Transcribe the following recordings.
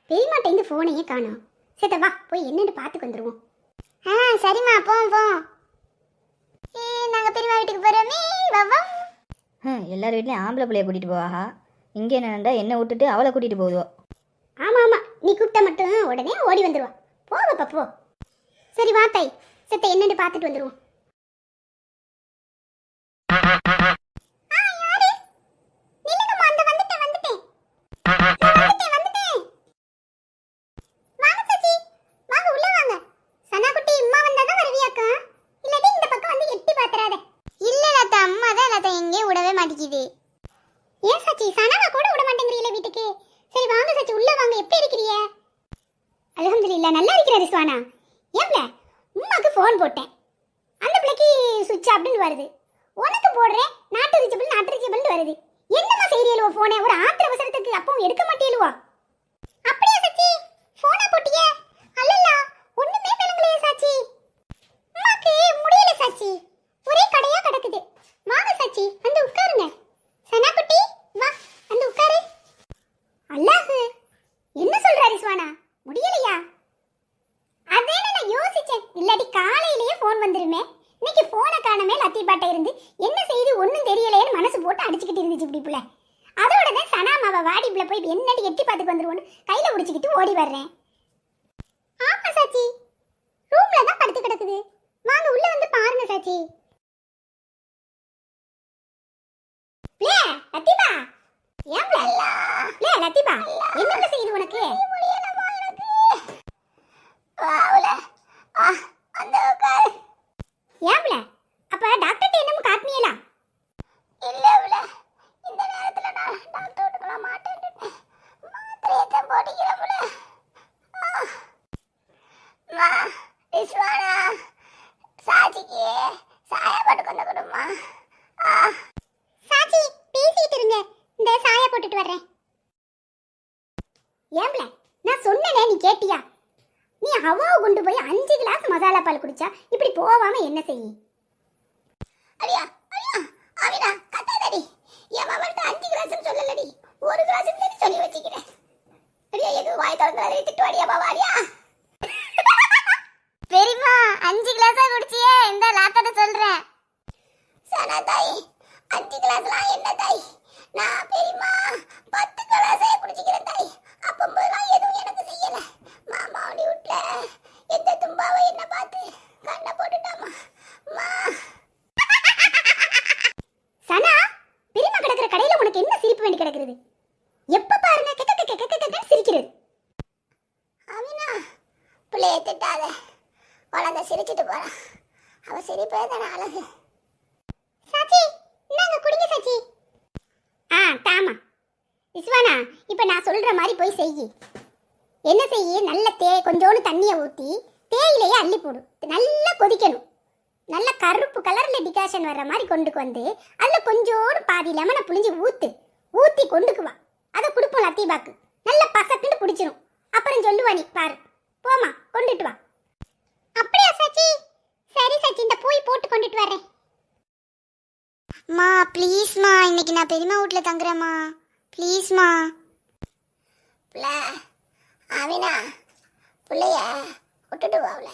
பெரியமாட்ட இந்த ஃபோனையே காணோம். சரி வா போய் என்னன்னு பார்த்துக்கு வந்துடுவோம். சரிம்மா போவோம் போவோம். நாங்கள் பெரியமா வீட்டுக்கு போகிறோமே வவம். எல்லார் வீட்லேயும் ஆம்பளை பிள்ளைய கூட்டிகிட்டு போவாஹா. இங்கே என்னடா என்னை விட்டுட்டு அவளை கூட்டிகிட்டு போகுதோ. ஆமாம் ஆமாம், நீ கூப்பிட்டா மட்டும் உடனே ஓடி வந்துடுவா. போவப்பா போ. சரி வா தாய், சத்த என்னன்னு பார்த்துட்டு வந்துடுவோம். ஏன் சச்சி சனாவா கூட விட மாட்டேங்கிறீங்களே வீட்டுக்கு? சரி வாங்க சச்சி உள்ள வாங்க. எப்படி இருக்கிறீங்க? அல்ஹம்துலில்லாஹ் நல்லா இருக்கிறேன் ரிஸ்வானா. ஏப்ல உம்மாக்கு ஃபோன் போட்டேன், அந்த பிள்ளைக்கு சுவிட்ச் ஆப்னு வருது. உனக்கு போடுறேன் நாட்டு ரீச்சபிள்னு வருது. என்னமா செய்றீங்களோ ஃபோனை? ஒரு ஆத்திர அவசரத்துக்கு அப்பவும் எடுக்க மாட்டீங்களோ? அப்படியே சச்சி ஃபோனை போட்டியே? அல்லல்ல ஒண்ணுமே விளங்கலையே சாச்சி. உம்மாக்கு முடியல சாச்சி, ஒரே கடையா கிடக்குது. வாங்க சாச்சி வந்து உட்காருங்க. சனா குட்டி வா வந்து உட்காரு. அல்லாஹ் என்ன சொல்ற ரிஸ்வானா? முடியலையா? அதே நான் யோசிச்சேன், இல்லாட்டி காலையிலேயே ஃபோன் வந்துருமே. இன்னைக்கு ஃபோனை காணமே லத்தீபாட்ட இருந்து என்ன செய்து ஒன்றும் தெரியலையேன்னு மனசு போட்டு அடிச்சுக்கிட்டு இருந்துச்சு இப்படி பிள்ளை. அதோட தான் சனாமாவை வாடிப்புல போய் என்னடி எட்டி பார்த்துக்கு வந்துருவோன்னு கையில் பிடிச்சிக்கிட்டு ஓடி வர்றேன். ஆமா சாச்சி, ரூம்ல தான் படுத்து கிடக்குது. வாங்க உள்ள வந்து பாருங்க சாச்சி. ப்ளே லத்தீபா, ஏன் ப்ளே லத்தீபா என்ன செய்யுது உனக்கு? ஏவ்ல அப்ப டாக்டர்ட்ட என்னமோ காட்னியலா? இல்லவ்ல, இந்த நேரத்துல நான் டாக்டர்ட்ட மாட்டேன்ட்டேன். மாத்திரையை தான் போடிக்கிறேன்ல. மா ரிஸ்வானா சாச்சிக்கு சாயா போட்டு கொண்டு கொடுமா. சாச்சி பேசிட்டு இருங்க, இந்த சாயா போட்டுட்டு வர்றேன். ஏவ்ல நான் சொன்னனே நீ கேட்டியா? நீ ஹவாவை கொண்டு போய் 5 கிளாஸ் மசாலா பால் குடிச்சா இப்படி போவாம என்ன செய்ய? அடியா அடியா அவினா கத்தாதடி. என் மாமன்ட்ட 5 கிளாஸ் சொல்லலடி, 1 கிளாஸ் தான் சொல்லி வச்சிக்கிறேன். அடியா எது வாய் திறந்தாலே திட்டுவாடியா பாவாடியா? பெரியம்மா 5 கிளாஸா குடிச்சியே, இந்த லாத்தட சொல்றேன். சனா தாய் 5 கிளாஸ்லாம் என்ன தாய்? நான் பெரியம்மா 10 கிளாஸே குடிச்சிக்கிறேன் தாய். அப்பம்போதெல்லாம் எதுவும் எனக்கு செய்யல. மாமா அவனி வீட்ல எந்த தும்பாவை என்ன பார்த்து கண்ணை போட்டுட்டாமா. சனா பெரியம்மா கிடக்குற கடையில உனக்கு என்ன சிரிப்பு வேண்டி கிடக்குறது? எப்ப பாருங்க கெக்க சிரிக்கிறது. அவினா பிள்ளைய திட்டாத, குழந்தை சிரிச்சிட்டு போறான். அவ சிரிப்பே தானே அழகு. சாச்சி நாங்க குடிங்க சாச்சி. தாமா விஸ்வானா, இப்ப நான் சொல்ற மாதிரி போய் செய்யி. என்ன செய்ய? நல்ல கொஞ்சோண்டு தண்ணியை ஊற்றி தேயிலையே அள்ளி போடு. நல்லா கொதிக்கணும். நல்ல கருப்பு கலர்ல டிகாஷன் வர்ற மாதிரி கொண்டுக்கு வந்து அதில் கொஞ்சோடு பாதி லெமனை புளிஞ்சு ஊற்றி கொண்டுக்கு வா. அதை கொடுப்போம் லத்தீபாக்கு. நல்ல பசக்குன்னு பிடிச்சிரும். அப்புறம் சொல்லுவா நீ பாரு. போமா கொண்டுட்டு வா. அப்படியா சாச்சி? சரி சாச்சி, இந்த போய் போட்டு கொண்டுட்டு வர்றேன். மா ப்ளீஸ்மா, இன்னைக்கு நான் பெரியம்மா வீட்டில் தங்குறேம்மா, ப்ளீஸ்மா. அவினா பிள்ளைய விட்டுட்டு போகல,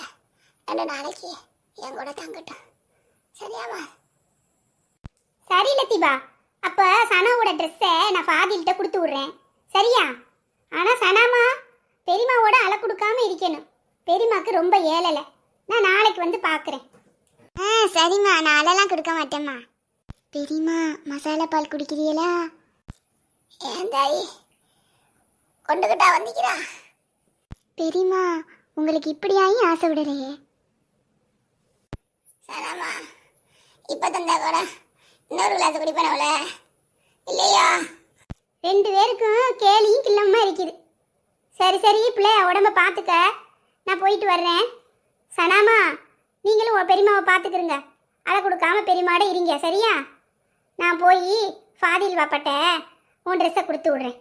2 நாளைக்கு என் கூட தங்கட்டும், சரியாமா? சரி லத்தீபா, அப்போ சனாவோட ட்ரெஸ்ஸை நான் ஃபாதில்கிட்ட கொடுத்து விட்றேன், சரியா? ஆனால் சனாமா பெரியம்மாவோட அலை கொடுக்காம இருக்கணும். பெரியம்மாக்கு ரொம்ப ஏழலை. நான் நாளைக்கு வந்து பார்க்குறேன். சரிம்மா, நான் அலைலாம் கொடுக்க மாட்டேம்மா. பெரியம்மா மசாலா பால் குடிக்கிறீங்களா? ஏன் தாய் கொண்டுகிட்டா வந்திக்கிறா? பெரியம்மா உங்களுக்கு இப்படியாயும் ஆசை விடலையே. சனாமா இப்போ தந்தா கூட இன்னொரு கிளாஸ் குடிப்பனவள இல்லையா? 2 பேருக்கும் கேலியும் கில்லமா இருக்குது. சரி சரி பிள்ளை, உடம்ப பார்த்துக்க. நான் போயிட்டு வர்றேன். சனாமா நீங்களும் பெரியம்மாவை பார்த்துக்கிறங்க. அதை கொடுக்காம பெரியம்மாட இருங்க, சரியா? நான் போய் ஃபாதில் வாப்பட்ட உன் ட்ரெஸ்ஸை கொடுத்து விட்றேன்.